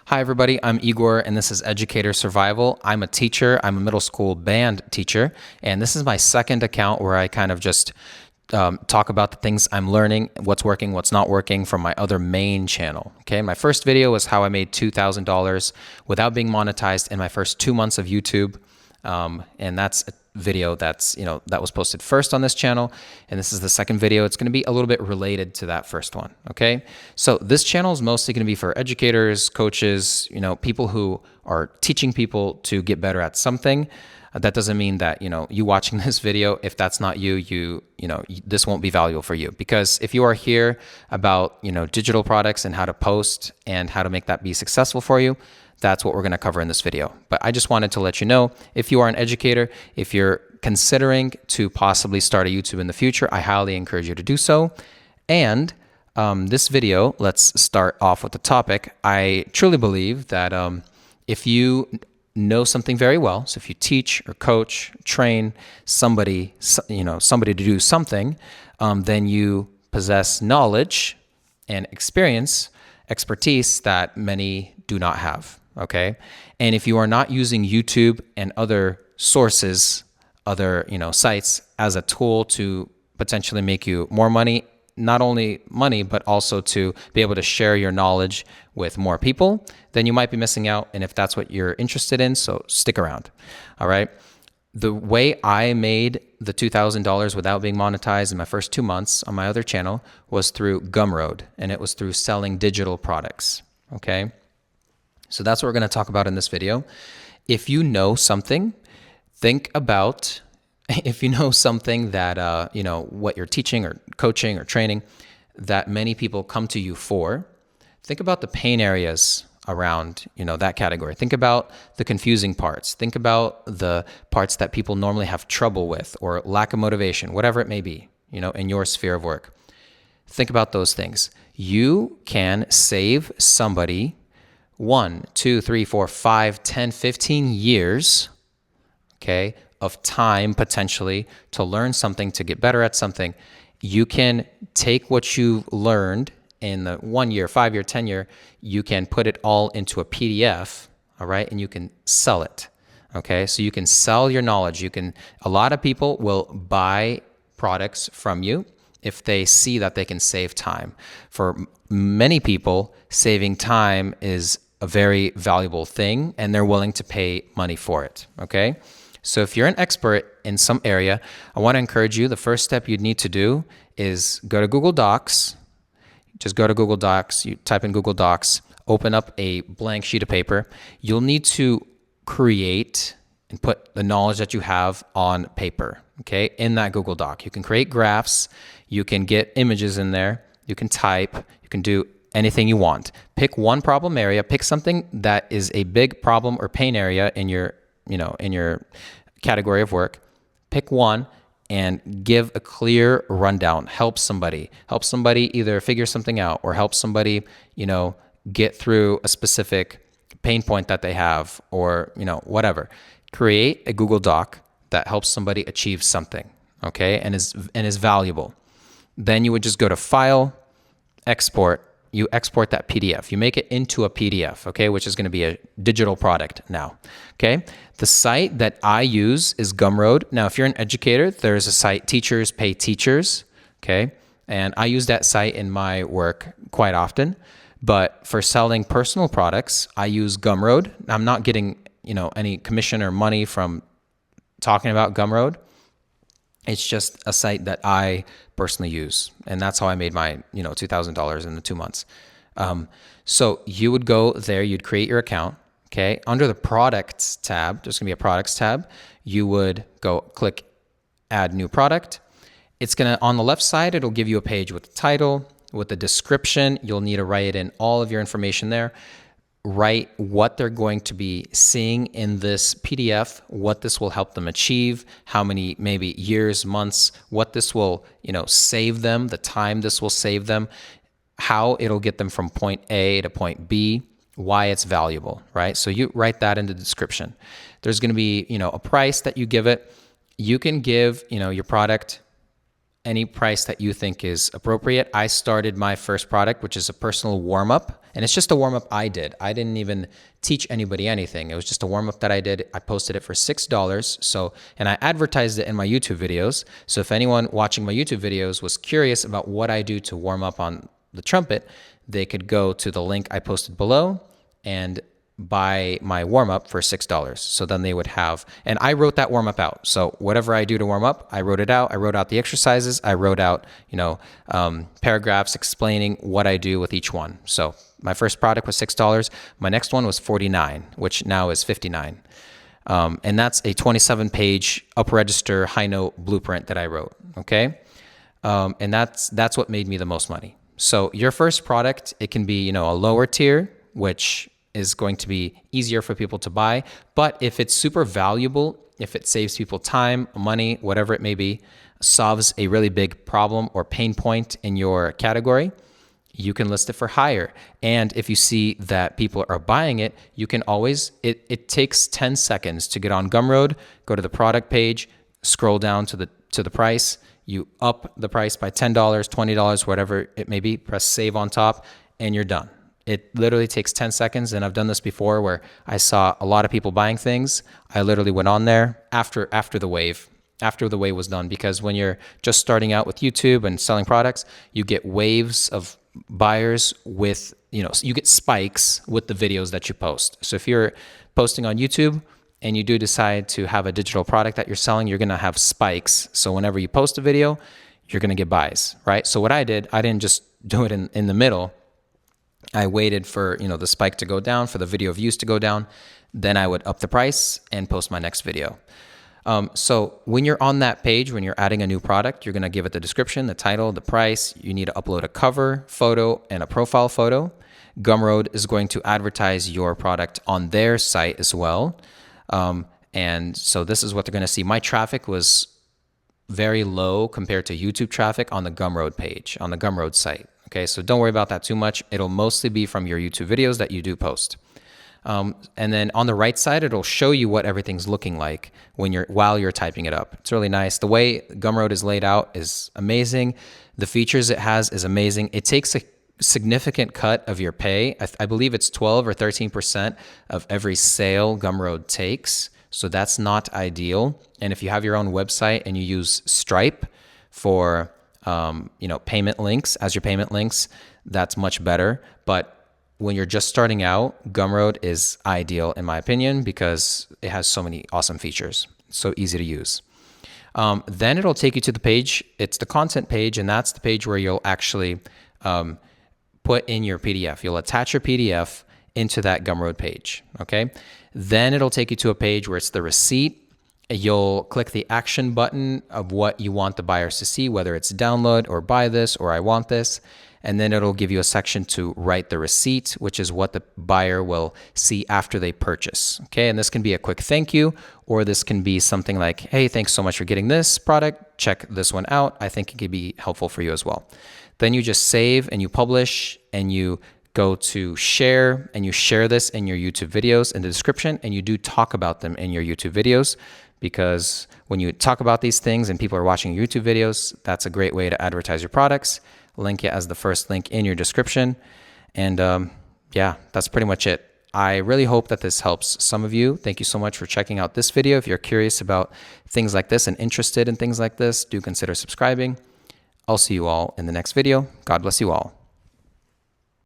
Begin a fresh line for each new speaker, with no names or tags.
Hi, everybody. I'm Igor, and this is Educator Survival. I'm a teacher. I'm a middle school band teacher, and this is my second account where I kind of just talk about the things I'm learning, what's working, what's not working from my other main channel. Okay, my first video was how I made $2,000 without being monetized in my first 2 months of YouTube, and that's a video that was posted first on this channel, and this is the second video. It's going to be a little bit related to that first one. Okay, so this channel is mostly going to be for educators, coaches, people who are teaching people to get better at something. That doesn't mean that you watching this video, if that's not this won't be valuable for you, because if you are here about digital products and how to post and how to make that be successful for you, that's what we're going to cover in this video. But I just wanted to let you know, if you are an educator, if you're considering to possibly start a YouTube in the future, I highly encourage you to do so. And this video, let's start off with the topic. I truly believe that if you know something very well, so if you teach or coach, train somebody to do something, then you possess knowledge and expertise that many do not have. Okay, and if you are not using YouTube and other sources, other sites as a tool to potentially make you more money, not only money, but also to be able to share your knowledge with more people, then you might be missing out. And if that's what you're interested in, so stick around. All right. The way I made the $2,000 without being monetized in my first 2 months on my other channel was through Gumroad, and it was through selling digital products. Okay. So that's what we're going to talk about in this video. If you know something, think about if you know something that, what you're teaching or coaching or training that many people come to you for, think about the pain areas around, that category. Think about the confusing parts. Think about the parts that people normally have trouble with or lack of motivation, whatever it may be, in your sphere of work. Think about those things. You can save somebody 1, 2, 3, 4, 5, 10, 15 years, okay, of time potentially to learn something, to get better at something. You can take what you've learned in the 1 year, 5 year, 10 year, you can put it all into a PDF, all right, and you can sell it. Okay, so you can sell your knowledge. A lot of people will buy products from you if they see that they can save time. For many people, saving time is a very valuable thing, and they're willing to pay money for it. Okay, so if you're an expert in some area, I want to encourage you. The first step you'd need to do is go to Google Docs. Just go to Google Docs. You type in Google Docs. Open up a blank sheet of paper. You'll need to create and put the knowledge that you have on paper. Okay, in that Google Doc, you can create graphs. You can get images in there. You can type. You can do anything you want. Pick one problem area, pick something that is a big problem or pain area in your category of work. Pick one and give a clear rundown. Help somebody either figure something out or help somebody, get through a specific pain point that they have, or, whatever. Create a Google Doc that helps somebody achieve something, okay, and is valuable. Then you would just go to File, Export. You export that PDF. You make it into a PDF, okay, which is going to be a digital product now, okay? The site that I use is Gumroad. Now, if you're an educator, there's a site, Teachers Pay Teachers, okay? And I use that site in my work quite often. But for selling personal products, I use Gumroad. I'm not getting, any commission or money from talking about Gumroad. It's just a site that I personally use, and that's how I made my $2,000 in the 2 months. So you would go there, you'd create your account. Okay, under the products tab, there's gonna be a products tab. You would go click add new product. It's gonna, on the left side, it'll give you a page with the title, with the description. You'll need to write in all of your information there. Write what they're going to be seeing in this PDF, what this will help them achieve, how many maybe years, months, what this will, save them, the time this will save them, how it'll get them from point A to point B, why it's valuable, right? So you write that in the description. There's going to be, a price that you give it. You can give, your product any price that you think is appropriate. I started my first product, which is a personal warm-up, and it's just a warm-up I did. I didn't even teach anybody anything. It was just a warm-up that I did. I posted it for $6. So, and I advertised it in my YouTube videos. So if anyone watching my YouTube videos was curious about what I do to warm up on the trumpet, they could go to the link I posted below and buy my warm-up for $6. So then they would have, and I wrote that warm-up out. So whatever I do to warm up, I wrote it out. I wrote out the exercises. I wrote out, paragraphs explaining what I do with each one. So my first product was $6. My next one was $49, which now is $59. And that's a 27-page up register high note blueprint that I wrote. Okay. And that's what made me the most money. So your first product, it can be, a lower tier, which is going to be easier for people to buy. But if it's super valuable, if it saves people time, money, whatever it may be, solves a really big problem or pain point in your category, you can list it for higher. And if you see that people are buying it, you can always, it takes 10 seconds to get on Gumroad, go to the product page, scroll down to the price, you up the price by $10, $20, whatever it may be, press save on top, and you're done. It literally takes 10 seconds, and I've done this before where I saw a lot of people buying things. I literally went on there after the wave was done, because when you're just starting out with YouTube and selling products, you get waves of buyers with, you get spikes with the videos that you post. So if you're posting on YouTube and you do decide to have a digital product that you're selling, you're going to have spikes. So whenever you post a video, you're going to get buys, right? So what I didn't just do it in the middle. I waited for, the spike to go down, for the video views to go down. Then I would up the price and post my next video. So when you're on that page, when you're adding a new product, you're going to give it the description, the title, the price. You need to upload a cover photo and a profile photo. Gumroad is going to advertise your product on their site as well. And so this is what they're going to see. My traffic was very low compared to YouTube traffic on the Gumroad page, on the Gumroad site. Okay, so don't worry about that too much. It'll mostly be from your YouTube videos that you do post. And then on the right side, it'll show you what everything's looking like while you're typing it up. It's really nice. The way Gumroad is laid out is amazing. The features it has is amazing. It takes a significant cut of your pay. I believe it's 12 or 13% of every sale Gumroad takes. So that's not ideal. And if you have your own website and you use Stripe for payment links as your payment links, that's much better. But when you're just starting out, Gumroad is ideal in my opinion because it has so many awesome features. It's so easy to use. Then it'll take you to the page. It's the content page, and that's the page where you'll actually put in your PDF. You'll attach your PDF into that Gumroad page, okay? Then it'll take you to a page where it's the receipt. You'll click the action button of what you want the buyers to see, whether it's download or buy this or I want this. And then it'll give you a section to write the receipt, which is what the buyer will see after they purchase. Okay, and this can be a quick thank you, or this can be something like, hey, thanks so much for getting this product. Check this one out. I think it could be helpful for you as well. Then you just save and you publish and you go to share and you share this in your YouTube videos in the description, and you do talk about them in your YouTube videos. Because when you talk about these things and people are watching your YouTube videos, that's a great way to advertise your products. Link it as the first link in your description. And yeah, that's pretty much it. I really hope that this helps some of you. Thank you so much for checking out this video. If you're curious about things like this and interested in things like this, do consider subscribing. I'll see you all in the next video. God bless you all.